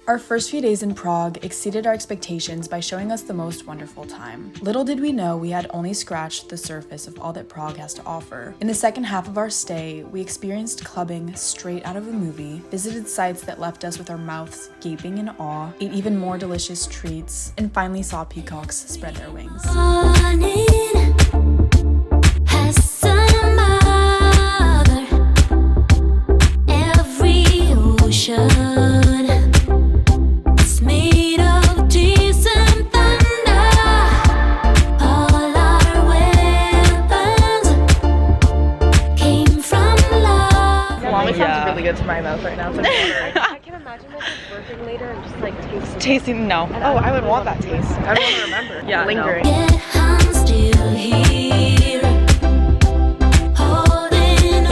Our first few days in Prague exceeded our expectations by showing us the most wonderful time. Little did we know we had only scratched the surface of all that Prague has to offer. In the second half of our stay, we experienced clubbing straight out of a movie, visited sites that left us with our mouths gaping in awe, ate even more delicious treats, and finally saw peacocks spread their wings. Sounds really good to my mouth right now. So I can imagine like working later and just like tasting. No. Oh, I would want that taste. I would want to remember. Yeah, lingering.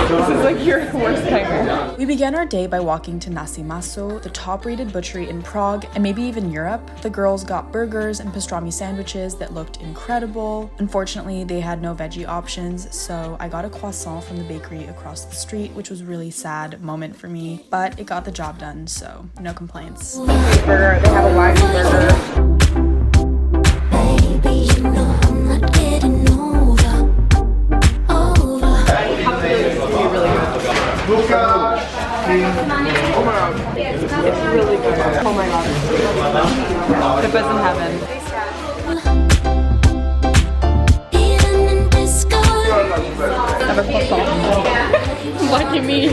This is like your worst nightmare. We began our day by walking to Nasi Maso, the top-rated butchery in Prague and maybe even Europe. The girls got burgers and pastrami sandwiches that looked incredible. Unfortunately, they had no veggie options, so I got a croissant from the bakery across the street, which was a really sad moment for me, but it got the job done, so no complaints. Burger, they have a wine burger. Baby, you know I'm not getting over. It's really good. Oh my god. Pippa's in heaven. Have a croissant. Lucky me.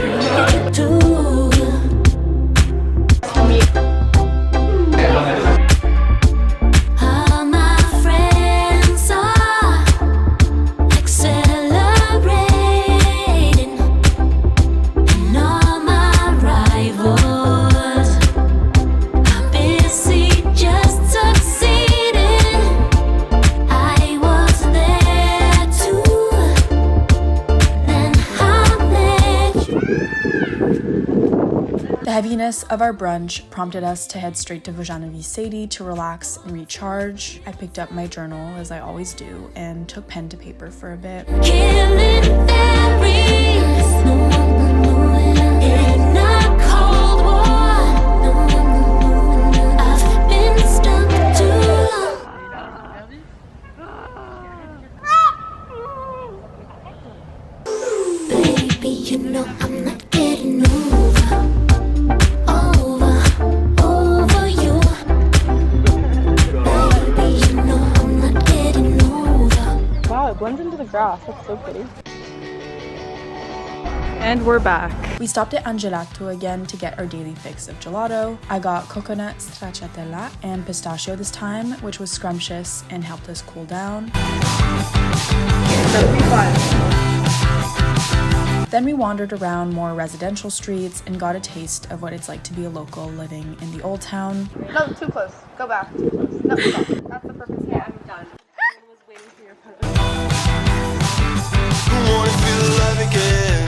The heaviness of our brunch prompted us to head straight to Vojanovi Sadie to relax and recharge. I picked up my journal, as I always do, and took pen to paper for a bit. Baby, you know I'm not getting over. It blends into the grass. That's so pretty. And we're back. We stopped at Angelato again to get our daily fix of gelato. I got coconut stracciatella and pistachio this time, which was scrumptious and helped us cool down. That'll be fun. Then we wandered around more residential streets and got a taste of what it's like to be a local living in the old town. No, too close. Go back. Too close. No, stop. That's the perfect spot. yeah, I'm done. I was waiting for your photo. Wanna feel alive again.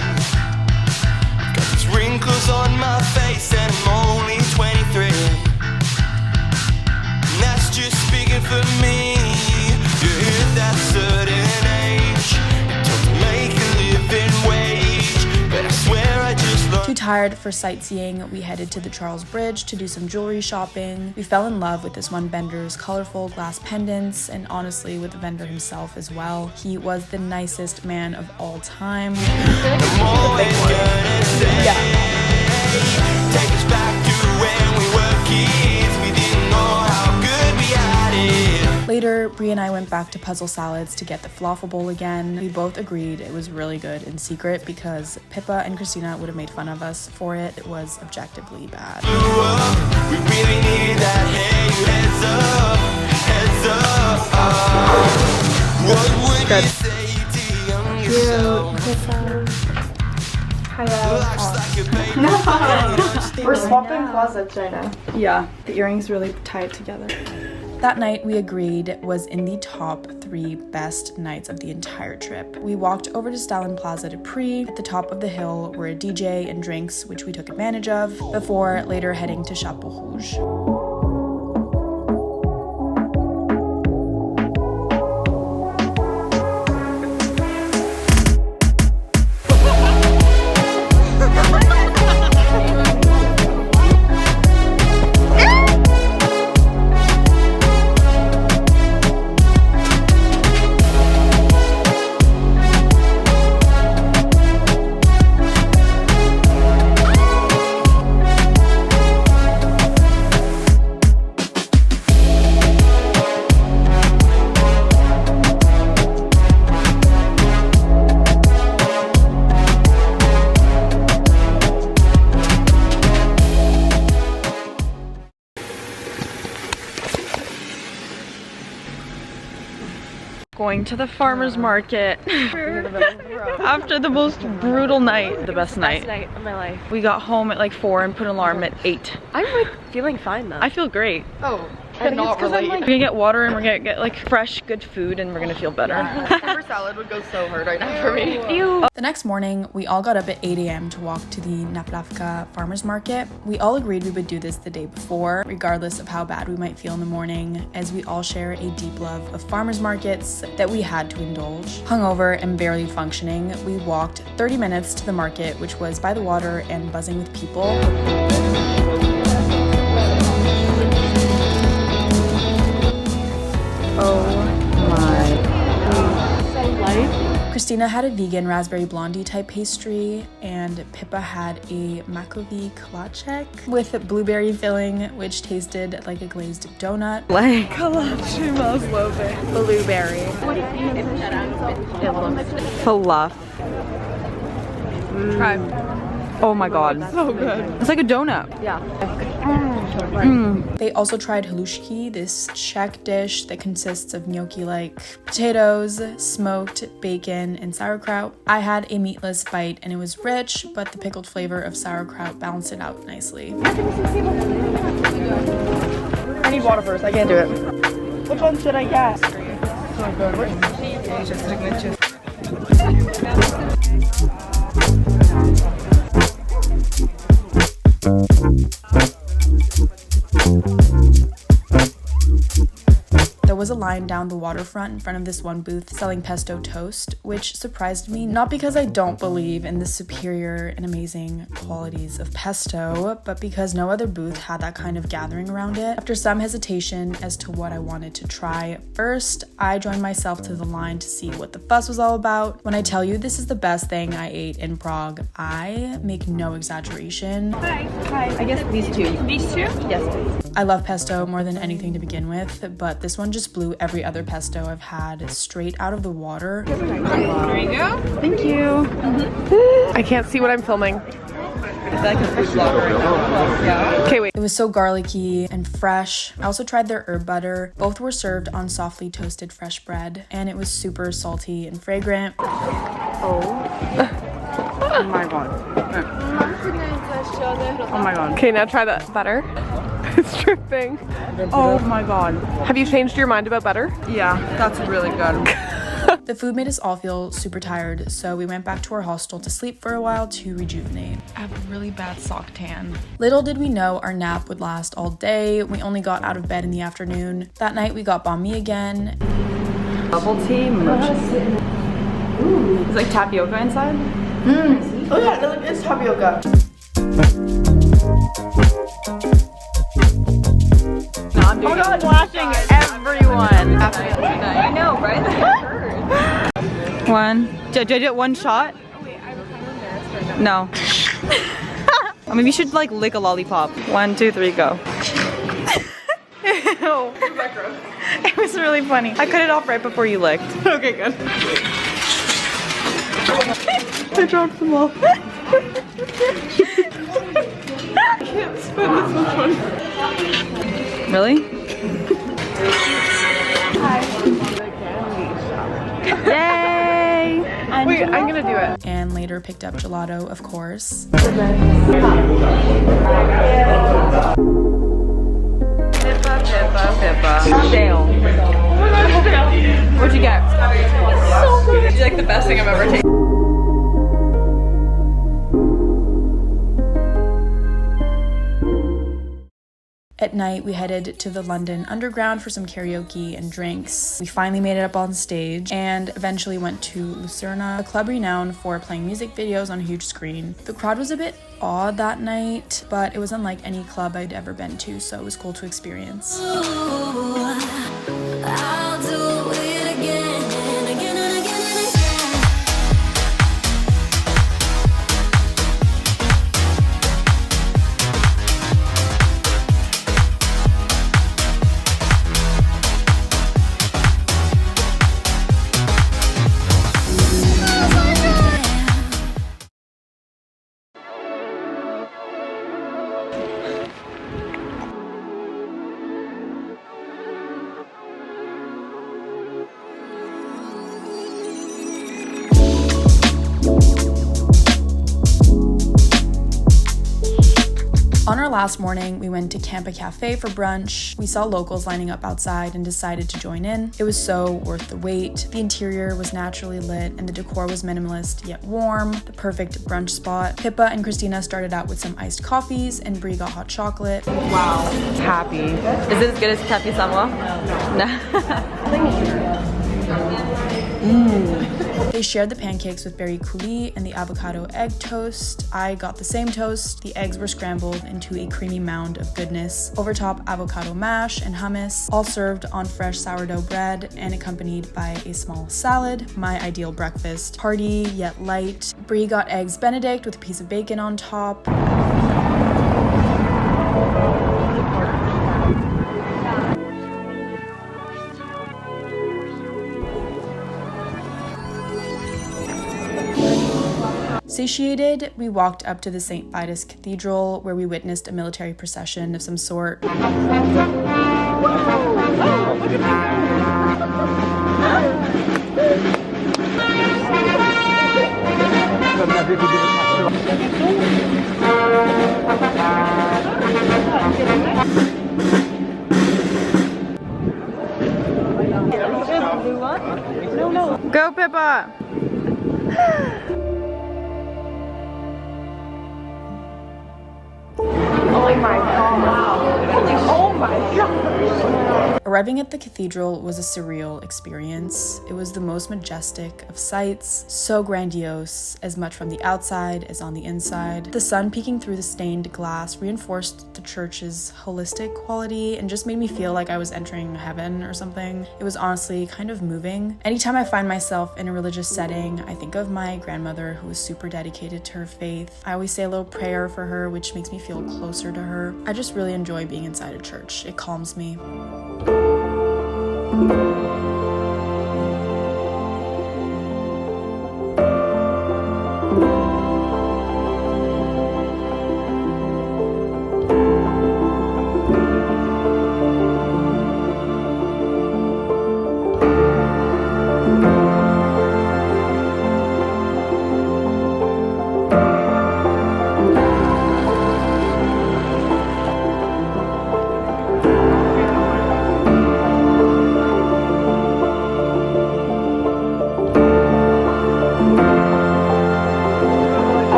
Got these wrinkles on my face and I'm only 23. And that's just speaking for me. You hit that certain age. Don't make a living wage. But I swear I just love. Too tired for sightseeing, we headed to the Charles Bridge to do some jewelry shopping. We fell in love with this one vendor's colorful glass pendants, and honestly with the vendor himself as well. He was the nicest man of all time. I'm always gonna say. Take us back to when we were kids. We didn't know how good we had it. Later, Brie and I went back to Puzzle Salads to get the falafel bowl again. We both agreed it was really good in secret because Pippa and Christina would have made fun of us for it. It was objectively bad. We really need that. Hey, heads up, heads up. What would you say to younger self? We're swapping closets right now. Yeah, the earrings really tie it together. That night, we agreed, was in the top 3 best nights of the entire trip. We walked over to Stalin Plaza to Prix. At the top of the hill were a DJ and drinks, which we took advantage of, before later heading to Chapeau Rouge. Going to the farmer's market after the most brutal night. The best night. Best night of my life. We got home at like 4 and put an alarm at 8. I'm like feeling fine though. I feel great. Oh. We're gonna get water and we're gonna get like fresh, good food and we're gonna feel better. Pepper salad would go so hard right now for me. Ew. The next morning, we all got up at 8 a.m. to walk to the Naplavka farmers market. We all agreed we would do this the day before, regardless of how bad we might feel in the morning, as we all share a deep love of farmers markets that we had to indulge. Hungover and barely functioning, we walked 30 minutes to the market, which was by the water and buzzing with people. Christina had a vegan raspberry blondie type pastry, and Pippa had a makovi kolaczek with blueberry filling, which tasted like a glazed donut. Like kolache maslobe. Blueberry. Falaf. Try. Oh my god. So good. It's like a donut. Yeah. They also tried halushki, this Czech dish that consists of gnocchi-like potatoes, smoked bacon, and sauerkraut. I had a meatless bite and it was rich, but the pickled flavor of sauerkraut balanced it out nicely. I need water first. I can't do it. Which one should I get? There was a line down the waterfront in front of this one booth selling pesto toast, which surprised me, not because I don't believe in the superior and amazing qualities of pesto, but because no other booth had that kind of gathering around it. After some hesitation as to what I wanted to try first, I joined myself to the line to see what the fuss was all about. When I tell you this is the best thing I ate in Prague, I make no exaggeration. Hi. I guess these two. These two? Yes, please. I love pesto more than anything to begin with, but this one just blew every other pesto I've had straight out of the water. There you go. Thank you. I can't see what I'm filming. I feel like a food vlogger right now. Yeah. Okay, wait. It was so garlicky and fresh. I also tried their herb butter. Both were served on softly toasted fresh bread, and it was super salty and fragrant. Oh my god. Oh my god. Okay, now try that butter. It's dripping. Oh my god. Have you changed your mind about butter? Yeah, that's really good. The food made us all feel super tired, so we went back to our hostel to sleep for a while to rejuvenate. I have a really bad sock tan. Little did we know our nap would last all day. We only got out of bed in the afternoon. That night we got banh mi again. Bubble tea mochi. It's like tapioca inside. Oh yeah, it's tapioca. No, I'm doing it. Flashing everyone. I know, right? One. Did I do one shot? No. I mean, you should like lick a lollipop. 1, 2, 3, go. Ew. It was really funny. I cut it off right before you licked. Okay, good. I dropped them all. I can't spin this one. Really? Yay! Wait, I'm gonna do it. And later picked up gelato, of course. Pippa. Dale. What'd you get? So good. It's like the best thing I've ever tasted. At night, we headed to the London Underground for some karaoke and drinks. We finally made it up on stage and eventually went to Lucerna, a club renowned for playing music videos on a huge screen. The crowd was a bit odd that night, but it was unlike any club I'd ever been to, so it was cool to experience. I'll do it again and again and again and last morning, we went to Camp a Cafe for brunch. We saw locals lining up outside and decided to join in. It was so worth the wait. The interior was naturally lit and the decor was minimalist yet warm, the perfect brunch spot. Pippa and Christina started out with some iced coffees and Brie got hot chocolate. Wow. Happy. Is it as good as Cafe Samoa? No. They shared the pancakes with berry coulis and the avocado egg toast. I got the same toast. The eggs were scrambled into a creamy mound of goodness. Over top, avocado mash and hummus, all served on fresh sourdough bread and accompanied by a small salad. My ideal breakfast. Hearty yet light. Brie got eggs Benedict with a piece of bacon on top. Satiated, we walked up to the St. Vitus Cathedral, where we witnessed a military procession of some sort. Go, Pippa! Oh my god. Oh my god. Arriving at the cathedral was a surreal experience. It was the most majestic of sights, so grandiose, as much from the outside as on the inside. The sun peeking through the stained glass reinforced the church's holistic quality and just made me feel like I was entering heaven or something. It was honestly kind of moving. Anytime I find myself in a religious setting, I think of my grandmother who was super dedicated to her faith. I always say a little prayer for her, which makes me feel closer to her. I just really enjoy being inside a church. It calms me.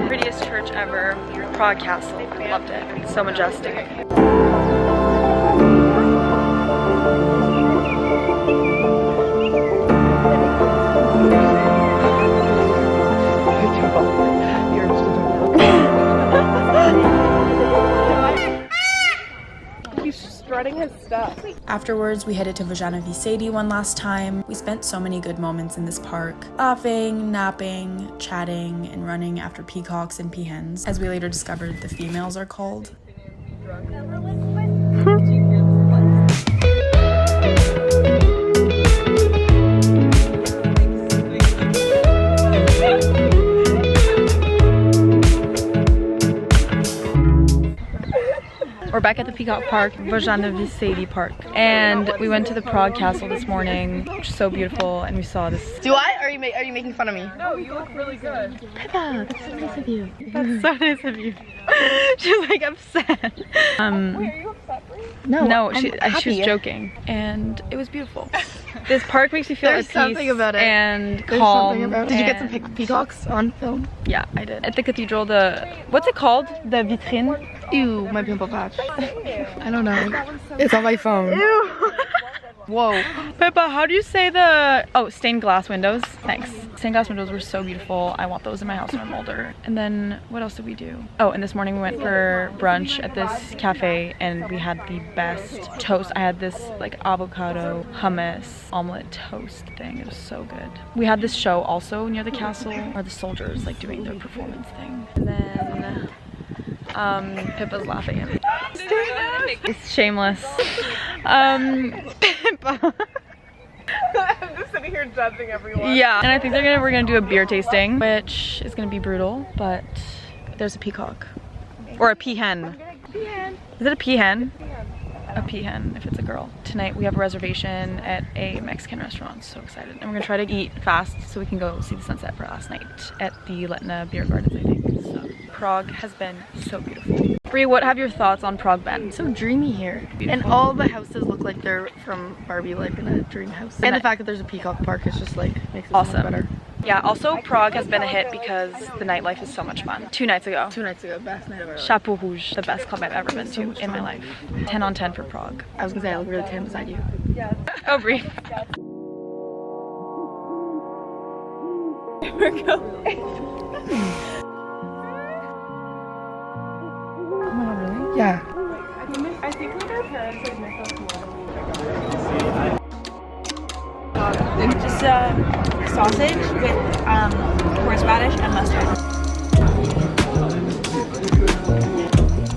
Prettiest church ever. Prague Castle. Loved it. So majestic. He's strutting his stuff. Afterwards, we headed to Vojana Visedi one last time. We spent so many good moments in this park, laughing, napping, chatting, and running after peacocks and peahens, as we later discovered the females are called. We're back at the Peacock Park, Vojana Visedi Park, and we went to the Prague Castle this morning, which is so beautiful, and we saw this. Do I? Are you making fun of me? No, you look really good. Pippa, that's so nice of you. That's so nice of you. She's like upset. Wait, are you upset, Brie? No, she was joking, and it was beautiful. This park makes you feel at peace and calm. Did you get some peacocks on film? Yeah, I did. At the cathedral, what's it called? The vitrine? Ew, my pimple patch. I don't know. It's on my phone. Ew. Whoa. Pippa, how do you say stained glass windows? Thanks. Stained glass windows were so beautiful. I want those in my house when I'm older. And then what else did we do? Oh, and this morning we went for brunch at this cafe and we had the best toast. I had this like avocado hummus omelet toast thing. It was so good. We had this show also near the castle where the soldiers like doing their performance thing. And then Pippa's laughing at me. It's shameless. Pippa. I'm just sitting here judging everyone. Yeah, and I think we're gonna do a beer tasting, which is gonna be brutal, but there's a peacock. Or a peahen. Is it a peahen? A peahen if it's a girl. Tonight we have a reservation at a Mexican restaurant. So excited. And we're gonna try to eat fast so we can go see the sunset for last night at the Letna Beer Gardens, I think. Prague has been so beautiful. Brie, what have your thoughts on Prague been? So dreamy here. And all the houses look like they're from Barbie, like in a dream house. And the fact that there's a peacock park is just like makes it Awesome. so much better. Yeah, also Prague has been a hit because the nightlife is so much fun. 2 nights ago. 2 nights ago, best night of our life. Chapeau Rouge, the best club I've ever been to in my life. 10 on 10 for Prague. I was gonna say I look really tan beside you. Oh, Brie. We're going. Yeah. I think like our parents like make us Just sausage with horseradish and mustard.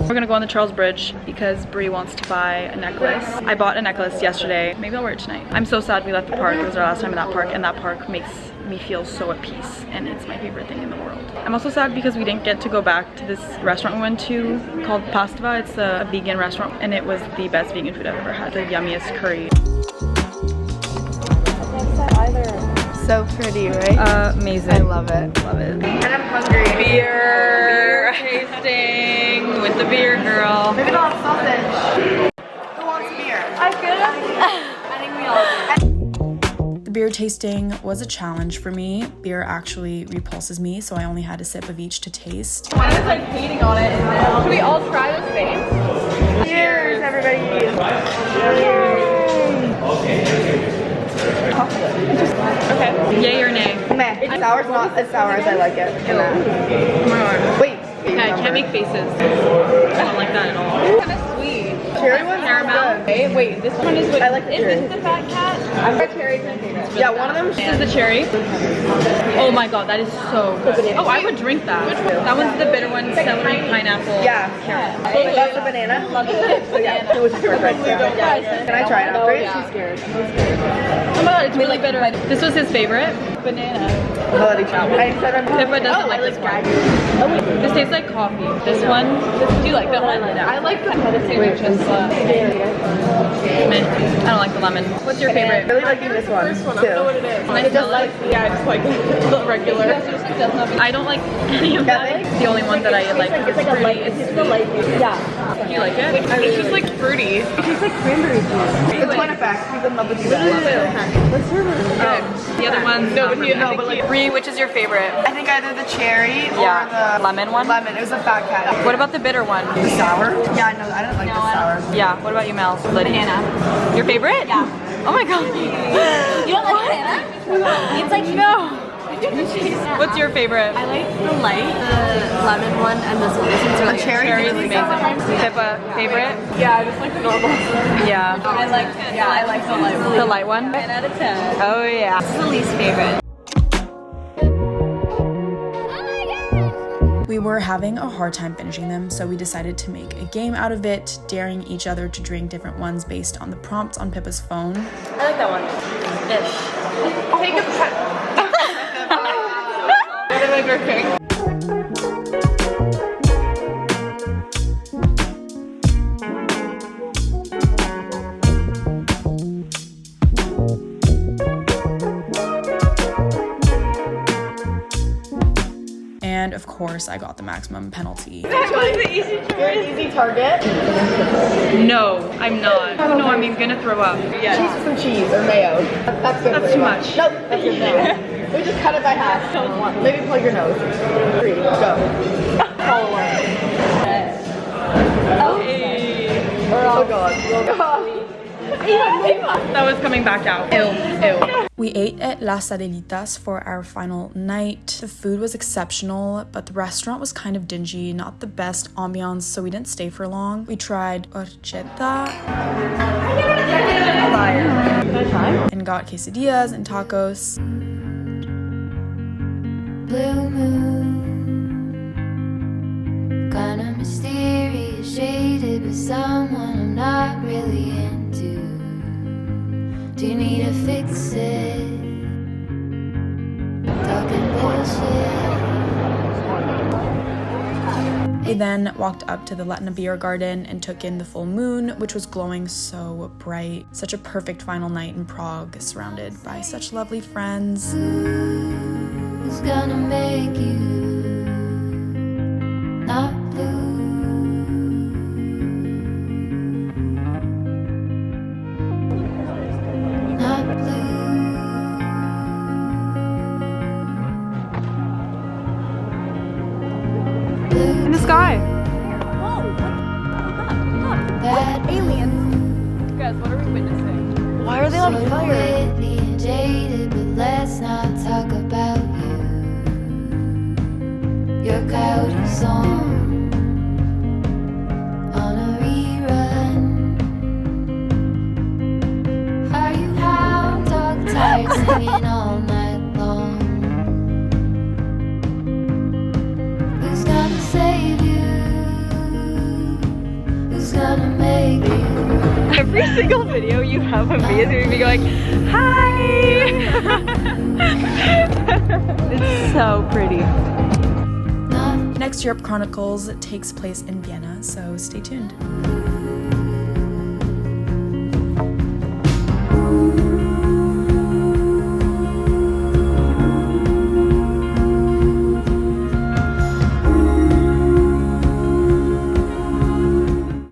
We're gonna go on the Charles Bridge because Brie wants to buy a necklace. I bought a necklace yesterday. Maybe I'll wear it tonight. I'm so sad we left the park. It was our last time in that park, and that park makes me feel so at peace, and it's my favorite thing in the world. I'm also sad because we didn't get to go back to this restaurant we went to called Pastava. It's a vegan restaurant, and it was the best vegan food I've ever had. The yummiest curry. So pretty, right? Amazing. I love it. Love it. And I'm hungry. Beer tasting with the beer girl. Maybe not sausage. Who wants beer? I think we all do. The beer tasting was a challenge for me. Beer actually repulses me, so I only had a sip of each to taste. I was like hating on it. Can we all try this thing? Cheers, everybody. Okay. Yay or nay? Meh. Sour's not as sour as I like it. Wait. Okay, I can't make faces. I don't like that at all. Kind of sweet. Cherry one's Caramel. Hey, wait, this one is what I like the cherry. Is this the fat cat? I'm a cherry pancake. Yeah, one of them. This is the cherry. Oh my god, that is so good. Oh, I would drink that. That one's the bitter one, celery, pineapple. Yeah. That's the banana. So yeah, it was perfect. Can I try it after? She's scared. Oh my god, it's really bitter. This was his favorite. Banana. Melody chop. I said I'm Pippa doesn't like this one. This tastes like coffee. This one, do you like that one? I like the sandwiches. Meh. I don't like the lemon. What's your I favorite? really liking this one I don't know what too. it is. I just like, Yeah, just like the regular. I don't like any of that. The only one that I like is fruity. It's the light. Yeah. Do you like it? It's just like fruity. It tastes like cranberry juice. The twin effect. He's in love with you guys. The other one's No, but like Brie, which is your favorite? I think either the cherry or Yeah, the lemon one. lemon. It was a fat cat. What about the bitter one? The sour? Yeah, no, I don't like the sour. Yeah. What about you, Mel? Banana. Your favorite? Yeah. Oh my god. You don't like banana? It's like No. What's your favorite? I like the light, the lemon one, and this one. This one's really cherry? Cherry is amazing. Pippa, favorite? yeah, just like the normal. Yeah. I like the light one. The light one? 10 out of 10. Oh yeah. This is the least favorite. We were having a hard time finishing them, so we decided to make a game out of it, daring each other to drink different ones based on the prompts on Pippa's phone. I like that one. Ish. Take a pet. What am I drinking? And of course, I got the maximum penalty. You're an easy target. No, I'm not. Oh no, I'm gonna throw up. Cheese with some cheese or mayo. That's good. That's too much. Nope, that's good. No. We just cut it by half. Maybe plug your nose. 3, go. Oh god. That was coming back out. Ew. We ate at Las Adelitas for our final night. The food was exceptional, but the restaurant was kind of dingy, not the best ambiance, so we didn't stay for long. We tried horchata and got quesadillas and tacos. Blue moon, kinda mysterious, shaded with someone I'm not really into. Do you need to fix it? Talking bullshit. We then walked up to the Letna Beer Garden and took in the full moon, which was glowing so bright. Such a perfect final night in Prague, surrounded by such lovely friends. Who's gonna make you not blue. Not blue. Blue. In the sky. That Guys, what are we witnessing? Why are they on so fire? witty and jaded, but let's not talk about you. Your coyote song on a rerun. Are you hound dog tired singing all night long? Who's gonna save you? Who's gonna make you? Every single video you have of me is going to be going, hi! It's so pretty. Next Europe Chronicles takes place in Vienna, so stay tuned.